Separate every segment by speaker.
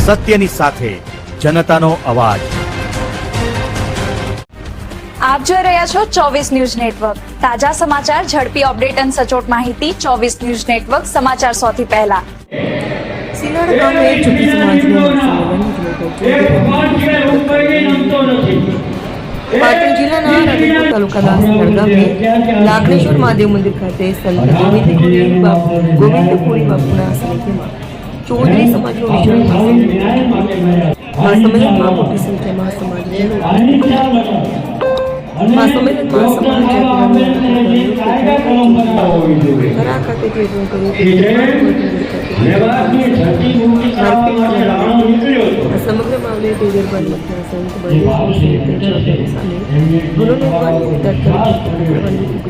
Speaker 1: સત્યની સાથે જનતાનો અવાજ।
Speaker 2: આપ જોઈ રહ્યા છો 24 ન્યૂઝ નેટવર્ક। તાજા સમાચાર, ઝડપી અપડેટ અને સચોટ માહિતી 24 ન્યૂઝ નેટવર્ક સમાચાર સૌથી પહેલા।
Speaker 3: સિલાડ ગામે ચૂંટણી પાટણ જિલ્લાના રાધનપુર તાલુકાના સિલાડ ગામે લાખનેશ્વર મહાદેવ મંદિર ખાતે સંત ગોવિંદપુરી બાપુના સાનિધ્યમાં ચૌધરી સમાજનો વિશાળ સંમેલનમાં મોટી સંખ્યામાં સમાજજનો સંમેલનમાં સમગ્ર મામલે તેજરબાદ ગુનો નોંધવાની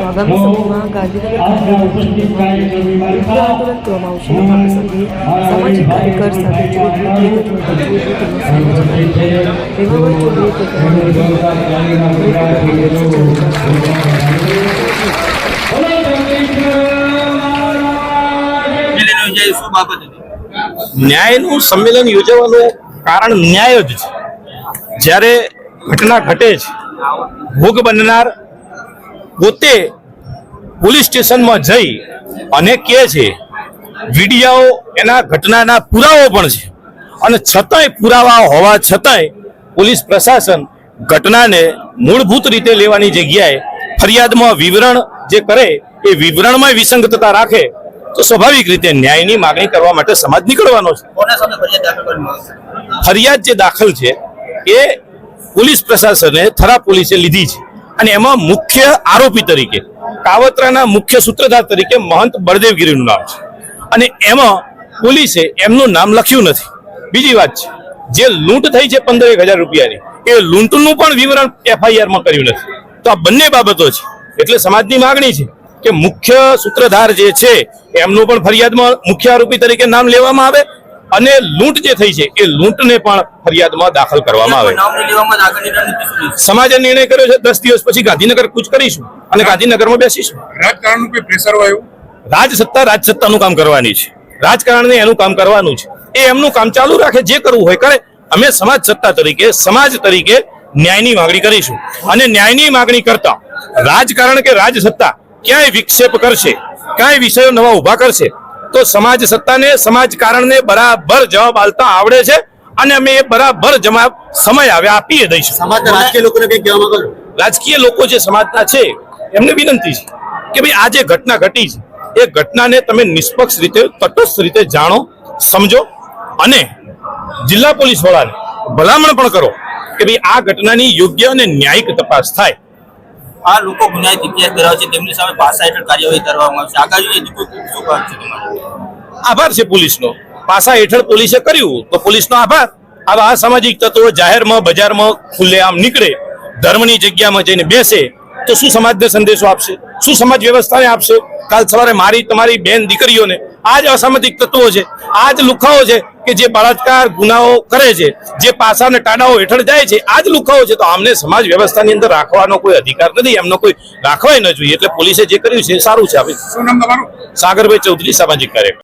Speaker 3: આગામી સમયમાં ગાંધીનગર આંદોલન કરવામાં આવશે। આ પ્રસંગે સામાજિક કાર્યકર સાથે
Speaker 4: ન્યાયનું સંમેલન યોજવાનું કારણ ન્યાય જ છે। જ્યારે ઘટના ઘટે છે, ભોગ બનનાર પોતે પોલીસ સ્ટેશનમાં જઈ અને કહે છે, વિડીયો એના ઘટનાના પુરાવો પણ છે, અને છતાંય પુરાવા હોવા છતાંય પોલીસ પ્રશાસન ઘટનાને મૂળભૂત રીતે લેવાની જગ્યાએ ફરિયાદમાં વિવરણ જે કરે એ વિવરણમાં વિસંગતતા રાખે તો સ્વાભાવિક રીતે ન્યાયની માગણી કરવા માટે સમાજ નીકળવાનો છે। ફરિયાદ જે દાખલ છે એ પોલીસ પ્રશાસને થરા પોલીસે લીધી છે, અને એમાં મુખ્ય આરોપી તરીકે કાવતરાના મુખ્ય સૂત્રધાર તરીકે મહંત બળદેવગીરીનું નામ છે, અને એમાં પોલીસે એમનું નામ લખ્યું નથી। બીજી વાત છે, જે લૂંટ થઈ છે 15,000 રૂપિયાની, એ લૂંટનું પણ વિવરણ FIR માં કર્યું નથી। તો આ બંને બાબતો છે, એટલે સમાજની માગણી છે કે મુખ્ય સૂત્રધાર જે છે એમનું પણ ફરિયાદમાં મુખ્ય આરોપી તરીકે નામ લેવામાં આવે, અને લૂંટ જે થઈ છે એ લૂંટને પણ ફરિયાદમાં દાખલ કરવામાં આવે। સમાજે નિર્ણય કર્યો છે 10 દિવસ પછી ગાંધીનગર કૂચ કરીશું અને ગાંધીનગરમાં બેસીશું।
Speaker 5: રાજકારણનું કોઈ પ્રેશર આવ્યું?
Speaker 4: રાજસત્તાનું કામ કરવાની છે, રાજકારણને એનું કામ કરવાનું છે, એ એમનું કામ ચાલુ રાખે, જે કરવું હોય કરે। અમે સમાજ તરીકે ન્યાયની માગણી કરીશું, અને ન્યાયની માગણી કરતા રાજકારણ કે રાજસત્તા ક્યાંય વિક્ષેપ કરશે, ક્યાંય વિષયો નવા ઉભા કરશે તો સમાજ સત્તાને, સમાજ કારણને બરાબર જવાબ આલતા આવડે છે, અને અમે એ બરાબર જવાબ સમય આવે આપીએ દઈશું।
Speaker 6: સમાજના રાજકીય લોકોને કંઈ કહેવા માંગો છો?
Speaker 4: રાજકીય લોકો જે સમાજના છે એમને વિનંતી છે કે ભાઈ આ જે ઘટના ઘટી છે એ ઘટનાને તમે નિષ્પક્ષ રીતે, તટસ્થ રીતે જાણો, સમજો, અને જિલ્લા પોલીસ વડાને ભલામણ પણ કરો કે ભાઈ આ ઘટનાની યોગ્ય અને ન્યાયિક તપાસ થાય।
Speaker 6: આ લોકો ગુનાહિત ઇતિહાસ ધરાવે છે, તેમની સામે પાસા હેઠળ કાર્યવાહી કરવામાં આવશે। આગામી
Speaker 4: આભાર છે પોલીસનો, પાસા હેઠળ પોલીસે કર્યું તો પોલીસનો આભાર। આવા અસામાજિક તત્વો જાહેરમાં, બજારમાં ખુલ્લેઆમ નીકળે, ધર્મની જગ્યામાં જઈને બેસે તો શું સમાજને સંદેશો આપશે, શું સમાજ વ્યવસ્થાને આપશે? કાલ સવારે મારી તમારી બેન દીકરીઓને આ જ અસામાજિક તત્વો છે, આ જ લુખાઓ છે કે જે બળાત્કાર ગુનાઓ કરે છે, જે પાસા અને ટાડાઓ હેઠળ જાય છે, આ જ લુખાઓ છે, તો આમને સમાજ વ્યવસ્થાની અંદર રાખવાનો કોઈ અધિકાર નથી, એમનો કોઈ રાખવાય ન જોઈએ। એટલે પોલીસે જે કર્યું છે એ સારું છે।
Speaker 5: શું નામ તમારું?
Speaker 4: સાગરભાઈ ચૌધરી, સામાજિક કાર્યકર।